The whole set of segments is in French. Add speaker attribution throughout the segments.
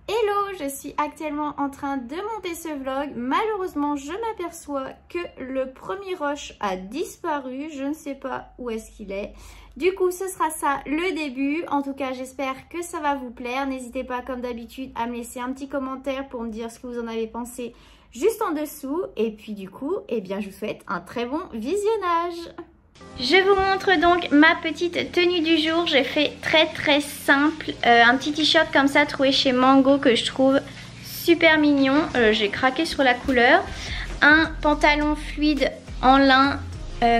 Speaker 1: Hello, je suis actuellement en train de monter ce vlog. Malheureusement, je m'aperçois que le premier rush a disparu. Je ne sais pas où est-ce qu'il est. Du coup, ce sera ça le début. En tout cas, j'espère que ça va vous plaire. N'hésitez pas, comme d'habitude, à me laisser un petit commentaire pour me dire ce que vous en avez pensé juste en dessous. Et puis du coup, eh bien, je vous souhaite un très bon visionnage. Je vous montre donc ma petite tenue du jour. J'ai fait très simple, un petit t-shirt comme ça trouvé chez Mango que je trouve super mignon. J'ai craqué sur la couleur. Un pantalon fluide en lin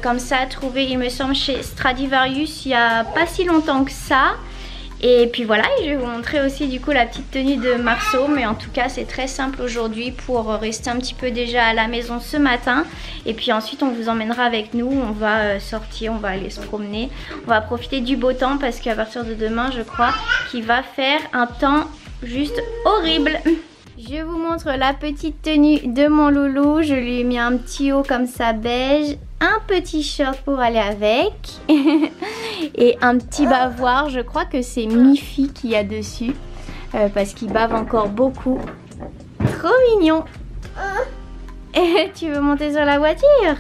Speaker 1: comme ça trouvé il me semble chez Stradivarius il n'y a pas si longtemps que ça. Et puis voilà, et je vais vous montrer aussi du coup la petite tenue de Marceau. Mais en tout cas c'est très simple aujourd'hui pour rester un petit peu déjà à la maison ce matin. Et puis ensuite on vous emmènera avec nous, on va sortir, on va aller se promener. On va profiter du beau temps parce qu'à partir de demain je crois qu'il va faire un temps juste horrible. Je vous montre la petite tenue de mon loulou. Je lui ai mis un petit haut comme ça beige, un petit short pour aller avec et un petit bavoir. Je crois que c'est Miffy qui a dessus parce qu'il bave encore beaucoup. Trop mignon. Tu veux monter sur la voiture?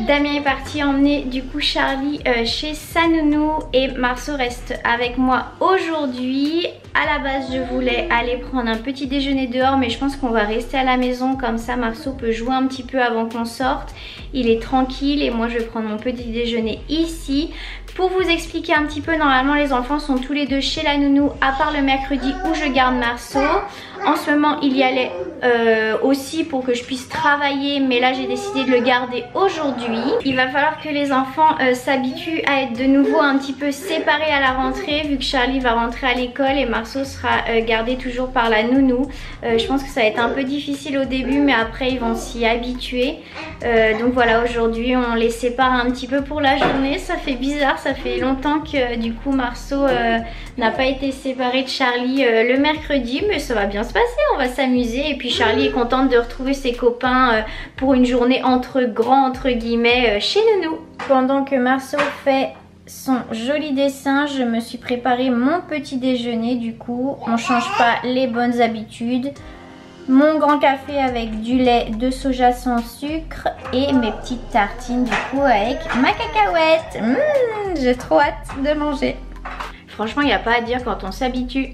Speaker 1: Damien est parti emmener du coup Charlie chez sa nounou et Marceau reste avec moi aujourd'hui. À la base je voulais aller prendre un petit déjeuner dehors mais je pense qu'on va rester à la maison, comme ça Marceau peut jouer un petit peu avant qu'on sorte. Il est tranquille et moi je vais prendre mon petit déjeuner ici. Pour vous expliquer un petit peu, normalement les enfants sont tous les deux chez la nounou à part le mercredi où je garde Marceau. En ce moment il y allait aussi pour que je puisse travailler, mais là j'ai décidé de le garder aujourd'hui. Il va falloir que les enfants s'habituent à être de nouveau un petit peu séparés à la rentrée, vu que Charlie va rentrer à l'école et Marceau sera gardé toujours par la nounou. Je pense que ça va être un peu difficile au début, mais après ils vont s'y habituer. Donc voilà, aujourd'hui on les sépare un petit peu pour la journée. Ça fait bizarre, ça fait longtemps que du coup Marceau n'a pas été séparé de Charlie le mercredi, mais ça va bien se passer, on va s'amuser. Et puis Charlie est contente de retrouver ses copains pour une journée entre grands entre guillemets chez Nounou. Pendant que Marceau fait son joli dessin, je me suis préparé mon petit déjeuner. Du coup on change pas les bonnes habitudes. Mon grand café avec du lait de soja sans sucre et mes petites tartines du coup avec ma cacahuète. J'ai trop hâte de manger. Franchement il n'y a pas à dire, quand on s'habitue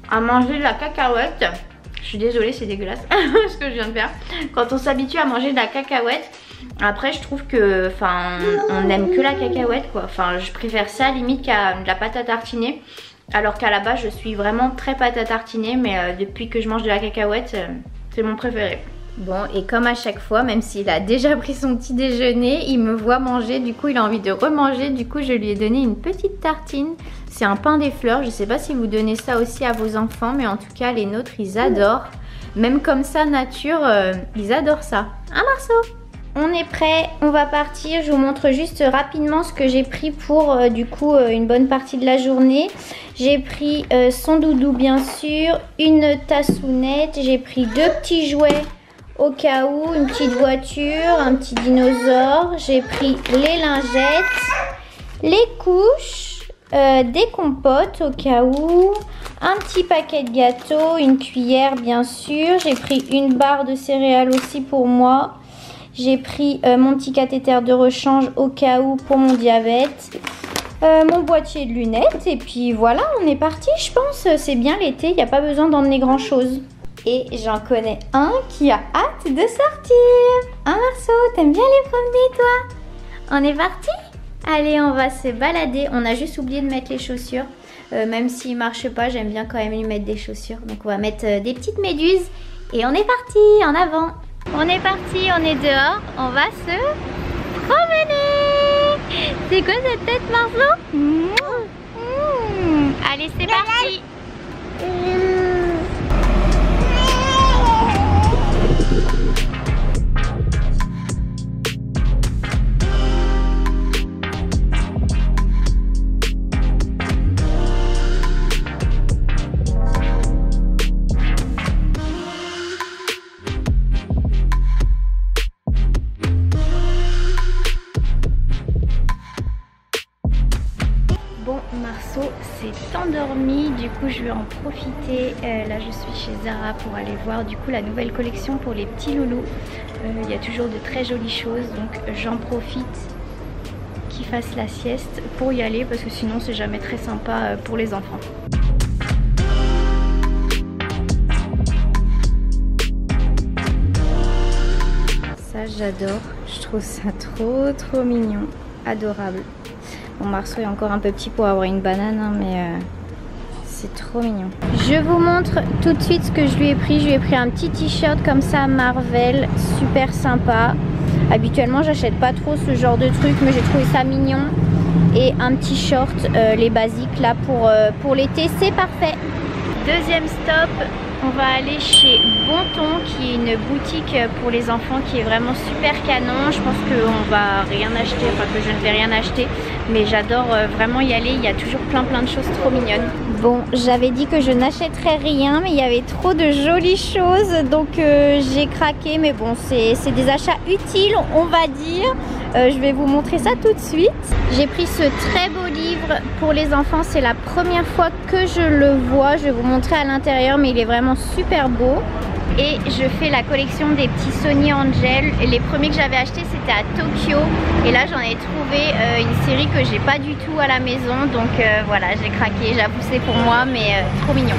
Speaker 1: à manger de la cacahuète, je suis désolée c'est dégueulasse ce que je viens de faire. Quand on s'habitue à manger de la cacahuète, après je trouve que on n'aime que la cacahuète quoi. Enfin je préfère ça limite qu'à de la pâte à tartiner. Alors qu'à la base je suis vraiment très pâte à tartiner, mais depuis que je mange de la cacahuète c'est mon préféré. Bon, et comme à chaque fois, même s'il a déjà pris son petit déjeuner, il me voit manger, du coup il a envie de remanger. Du coup je lui ai donné une petite tartine. C'est un pain des fleurs, je sais pas si vous donnez ça aussi à vos enfants, mais en tout cas les nôtres ils adorent. Même comme ça nature, ils adorent ça. Hein Marceau? On est prêt, on va partir. Je vous montre juste rapidement ce que j'ai pris pour du coup une bonne partie de la journée. J'ai pris son doudou bien sûr, une tassounette, j'ai pris 2 petits jouets au cas où, une petite voiture, un petit dinosaure. J'ai pris les lingettes, les couches, des compotes au cas où, un petit paquet de gâteaux, une cuillère bien sûr. J'ai pris une barre de céréales aussi pour moi. J'ai pris mon petit cathéter de rechange au cas où pour mon diabète. Mon boîtier de lunettes. Et puis voilà, on est parti je pense. C'est bien l'été, il n'y a pas besoin d'emmener grand chose. Et j'en connais un qui a hâte de sortir. Hein Marceau, t'aimes bien les promener toi? On est parti? Allez, on va se balader. On a juste oublié de mettre les chaussures. Même s'il ne marche pas, j'aime bien quand même lui mettre des chaussures. Donc on va mettre des petites méduses. Et on est parti, en avant. On est parti, on est dehors. On va se promener. C'est quoi cette tête Marceau? Allez, c'est parti. endormi, du coup je vais en profiter. Là je suis chez Zara pour aller voir du coup la nouvelle collection pour les petits loulous. Il y a toujours de très jolies choses, donc j'en profite qu'ils fassent la sieste pour y aller parce que sinon c'est jamais très sympa pour les enfants. Ça j'adore, je trouve ça trop mignon, adorable. Bon, Marceau est encore un peu petit pour avoir une banane, hein, mais c'est trop mignon. Je vous montre tout de suite ce que je lui ai pris. Je lui ai pris un petit t-shirt comme ça Marvel, super sympa. Habituellement j'achète pas trop ce genre de truc, mais j'ai trouvé ça mignon. Et un petit short, les basiques là pour l'été, c'est parfait. Deuxième stop, on va aller chez Bonton, qui est une boutique pour les enfants qui est vraiment super canon. Je pense qu'on va rien acheter, enfin que je ne vais rien acheter, mais j'adore vraiment y aller. Il y a toujours plein de choses trop mignonnes. Bon, j'avais dit que je n'achèterais rien, mais il y avait trop de jolies choses, donc j'ai craqué. Mais bon, c'est des achats utiles, on va dire. Je vais vous montrer ça tout de suite. J'ai pris ce très beau livre pour les enfants. C'est la première fois que je le vois. Je vais vous montrer à l'intérieur, mais il est vraiment super beau. Et je fais la collection des petits Sony Angel. Les premiers que j'avais achetés c'était à Tokyo. Et là j'en ai trouvé une série que j'ai pas du tout à la maison. Donc voilà, j'ai craqué. J'avoue c'est pour moi, mais trop mignon.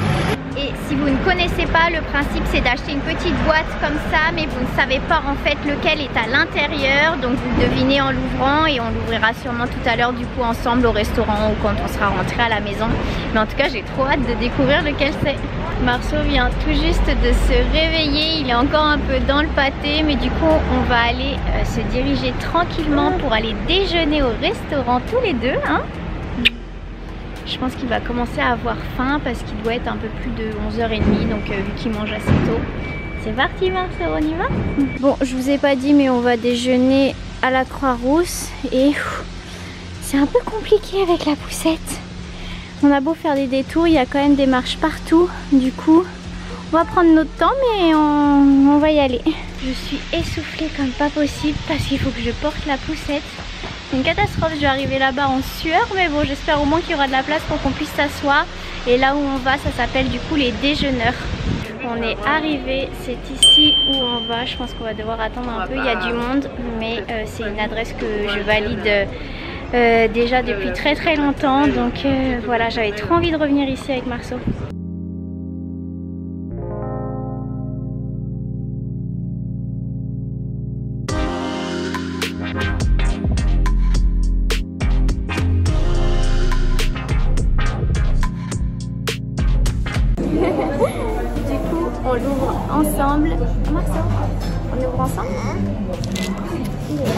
Speaker 1: Et si vous ne connaissez pas, le principe c'est d'acheter une petite boîte comme ça, mais vous ne savez pas en fait lequel est à l'intérieur. Donc vous devinez en l'ouvrant, et on l'ouvrira sûrement tout à l'heure du coup ensemble au restaurant ou quand on sera rentré à la maison. Mais en tout cas j'ai trop hâte de découvrir lequel c'est. Marceau vient tout juste de se réveiller, il est encore un peu dans le pâté, mais du coup on va aller se diriger tranquillement pour aller déjeuner au restaurant tous les deux, hein. Je pense qu'il va commencer à avoir faim parce qu'il doit être un peu plus de 11h30, donc vu qu'il mange assez tôt. C'est parti Marceau, on y va? Bon, je vous ai pas dit, mais on va déjeuner à la Croix-Rousse et c'est un peu compliqué avec la poussette. On a beau faire des détours, il y a quand même des marches partout. Du coup, on va prendre notre temps, mais on va y aller. Je suis essoufflée comme pas possible parce qu'il faut que je porte la poussette. C'est une catastrophe, je vais arriver là-bas en sueur, mais bon, j'espère au moins qu'il y aura de la place pour qu'on puisse s'asseoir. Et là où on va, ça s'appelle du coup les déjeuneurs. On est arrivé, c'est ici où on va. Je pense qu'on va devoir attendre un peu, il y a du monde, mais c'est une adresse que je valide déjà depuis très longtemps. Donc voilà, j'avais trop envie de revenir ici avec Marceau. On l'ouvre ensemble. Marceau, on ouvre ensemble. Il est là.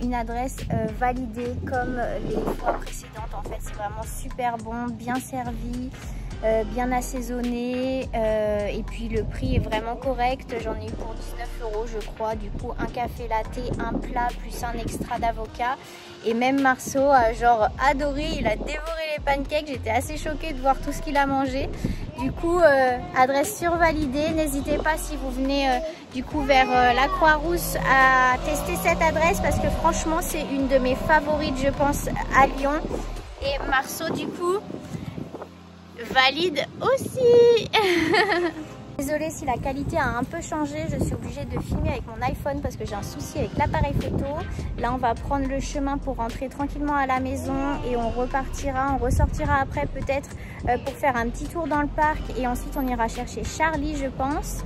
Speaker 1: Une adresse validée comme les fois précédentes. En fait c'est vraiment super bon, bien servi, bien assaisonné, et puis le prix est vraiment correct. J'en ai eu pour 19 € je crois. Du coup un café latte, un plat plus un extra d'avocat. Et même Marceau a genre adoré, il a dévoré les pancakes. J'étais assez choquée de voir tout ce qu'il a mangé. Du coup adresse survalidée. N'hésitez pas si vous venez du coup vers la Croix-Rousse à tester cette adresse parce que franchement c'est une de mes favorites je pense à Lyon. Et Marceau du coup valide aussi. Désolée si la qualité a un peu changé, je suis obligée de filmer avec mon iPhone parce que j'ai un souci avec l'appareil photo. Là on va prendre le chemin pour rentrer tranquillement à la maison et on repartira, on ressortira après peut-être pour faire un petit tour dans le parc et ensuite on ira chercher Charlie je pense.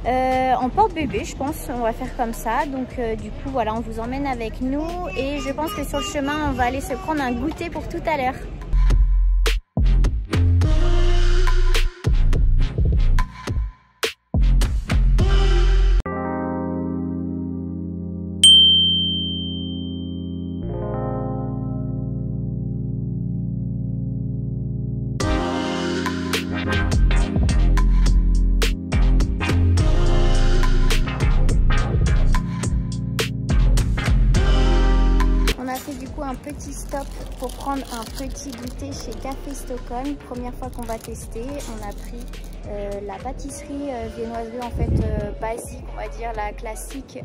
Speaker 1: En porte-bébé je pense, on va faire comme ça. Donc du coup voilà, on vous emmène avec nous et je pense que sur le chemin on va aller se prendre un goûter pour tout à l'heure. Un petit stop pour prendre un petit goûter chez Café Stockholm. Première fois qu'on va tester. On a pris la pâtisserie viennoiserie en fait basique, on va dire la classique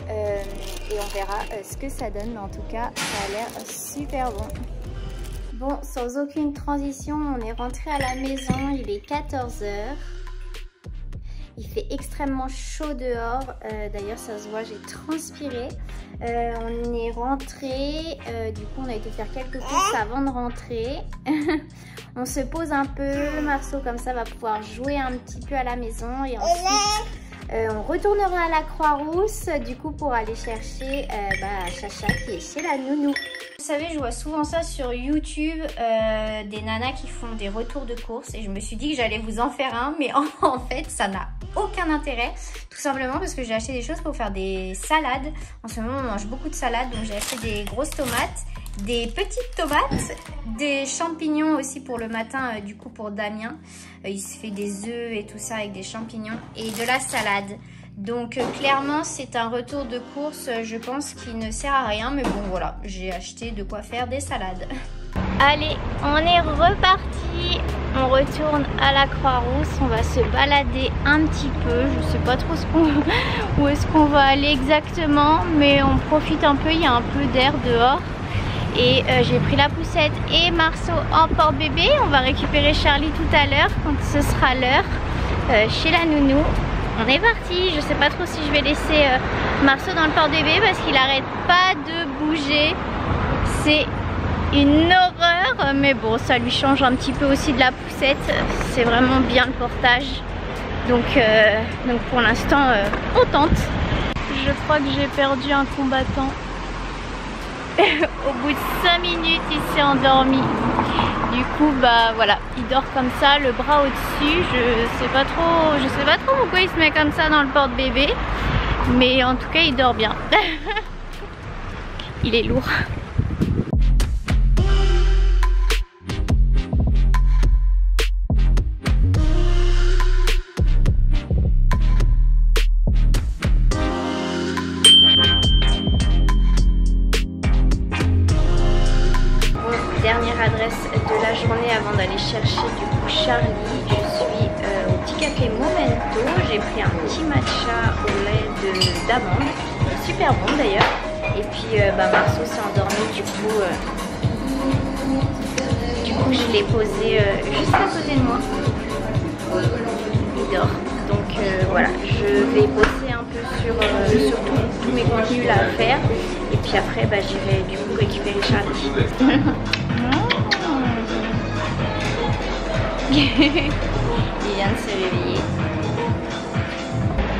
Speaker 1: et on verra ce que ça donne, mais en tout cas ça a l'air super bon. Bon, sans aucune transition, on est rentré à la maison, il est 14 h. Il fait extrêmement chaud dehors, d'ailleurs ça se voit, j'ai transpiré. On est rentré, du coup on a été faire quelques courses avant de rentrer. On se pose un peu, Marceau comme ça va pouvoir jouer un petit peu à la maison et ensuite on retournera à la Croix-Rousse du coup pour aller chercher Chacha qui est chez la nounou. Vous savez, je vois souvent ça sur YouTube, des nanas qui font des retours de courses et je me suis dit que j'allais vous en faire un, mais en fait ça n'a aucun intérêt, tout simplement parce que j'ai acheté des choses pour faire des salades. En ce moment on mange beaucoup de salades, donc j'ai acheté des grosses tomates, des petites tomates, des champignons aussi pour le matin, du coup pour Damien, il se fait des œufs et tout ça avec des champignons et de la salade. Donc clairement c'est un retour de course, je pense qu'il ne sert à rien, mais bon voilà, j'ai acheté de quoi faire des salades. Allez, on est reparti, on retourne à la Croix-Rousse, on va se balader un petit peu, je sais pas trop où est-ce qu'on va aller exactement, mais on profite un peu, il y a un peu d'air dehors. Et j'ai pris la poussette et Marceau en porte-bébé, on va récupérer Charlie tout à l'heure quand ce sera l'heure chez la nounou. On est parti, je sais pas trop si je vais laisser Marceau dans le porte-bébé parce qu'il arrête pas de bouger. C'est une horreur, mais bon, ça lui change un petit peu aussi de la poussette. C'est vraiment bien le portage. Donc pour l'instant, on tente. Je crois que j'ai perdu un combattant. Au bout de 5 minutes, il s'est endormi. Du coup, bah voilà, il dort comme ça, le bras au-dessus. Je sais pas trop pourquoi il se met comme ça dans le porte-bébé. Mais en tout cas, il dort bien. Il est lourd. Dernière adresse de la journée avant d'aller chercher du coup Charlie. Je suis au petit café Momento. J'ai pris un petit matcha au lait d'amande, super bon d'ailleurs. Et puis Marceau s'est endormi, du coup je l'ai posé juste à côté de moi. Il dort. Donc voilà, je vais bosser un peu sur tous mes contenus là à faire. Et puis après j'irai du coup récupérer Charlie. Il vient de se réveiller.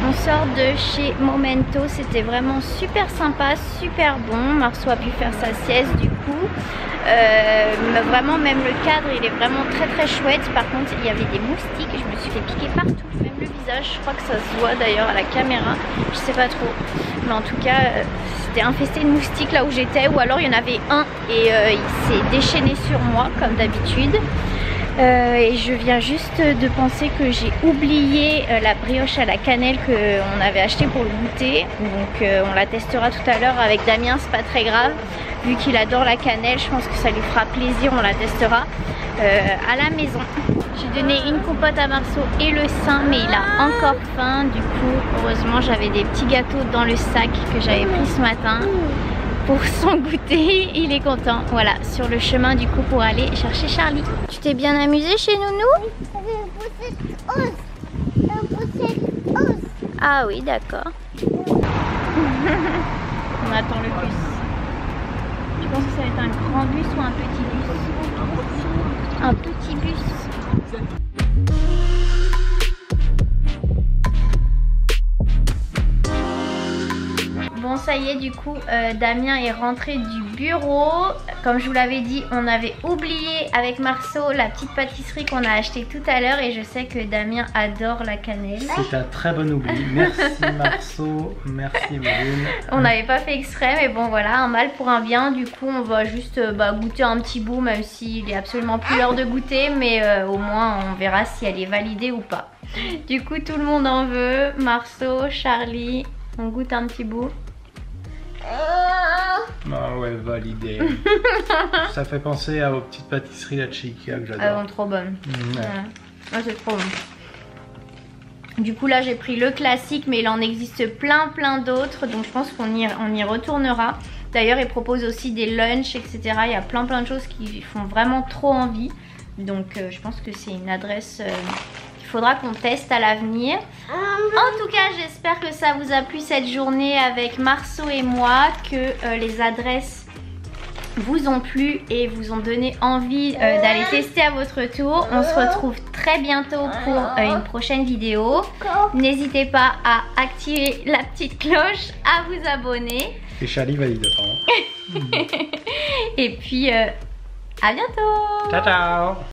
Speaker 1: On sort de chez Momento, c'était vraiment super sympa, super bon. Marceau a pu faire sa sieste du coup. Vraiment même le cadre il est vraiment très chouette. Par contre il y avait des moustiques, je me suis fait piquer partout, même le visage. Je crois que ça se voit d'ailleurs à la caméra, je sais pas trop. Mais en tout cas c'était infesté de moustiques là où j'étais, ou alors il y en avait un et il s'est déchaîné sur moi comme d'habitude. Et je viens juste de penser que j'ai oublié la brioche à la cannelle qu'on avait acheté pour le goûter. Donc on la testera tout à l'heure avec Damien, c'est pas très grave. Vu qu'il adore la cannelle, je pense que ça lui fera plaisir, on la testera à la maison. J'ai donné une compote à Marceau et le sein, mais il a encore faim. Du coup, heureusement, j'avais des petits gâteaux dans le sac que j'avais pris ce matin. Pour son goûter, il est content. Voilà, sur le chemin du coup pour aller chercher Charlie. Tu t'es bien amusé chez Nounou?
Speaker 2: Oui,
Speaker 1: Ah oui, d'accord. On attend le bus. Je pense que ça va être un grand bus ou un petit bus. Un petit bus. Bon, ça y est, du coup, Damien est rentré du bureau. Comme je vous l'avais dit, on avait oublié avec Marceau la petite pâtisserie qu'on a achetée tout à l'heure et je sais que Damien adore la cannelle.
Speaker 2: C'est un très bon oubli. Merci Marceau, merci Méline.
Speaker 1: On n'avait pas fait exprès, mais bon voilà, un mal pour un bien. Du coup, on va juste goûter un petit bout, même s'il est absolument plus l'heure de goûter, mais au moins on verra si elle est validée ou pas. Du coup, tout le monde en veut. Marceau, Charlie, on goûte un petit bout.
Speaker 2: Ah ouais, validé. Ça fait penser aux petites pâtisseries la Chica que j'adore.
Speaker 1: Elles sont trop bonnes.
Speaker 2: Ouais.
Speaker 1: Ah, c'est trop bon. Du coup là j'ai pris le classique, mais il en existe plein d'autres, donc je pense qu'on y retournera. D'ailleurs ils proposent aussi des lunchs, etc. Il y a plein de choses qui font vraiment trop envie. Donc je pense que c'est une adresse qu'il faudra qu'on teste à l'avenir. En tout cas j'espère que ça vous a plu cette journée avec Marceau et moi, que les adresses vous ont plu et vous ont donné envie d'aller tester à votre tour. On se retrouve très bientôt pour une prochaine vidéo. N'hésitez pas à activer la petite cloche, à vous abonner.
Speaker 2: Et Charlie valide, pardon.
Speaker 1: Et puis à bientôt.
Speaker 2: Ciao ciao.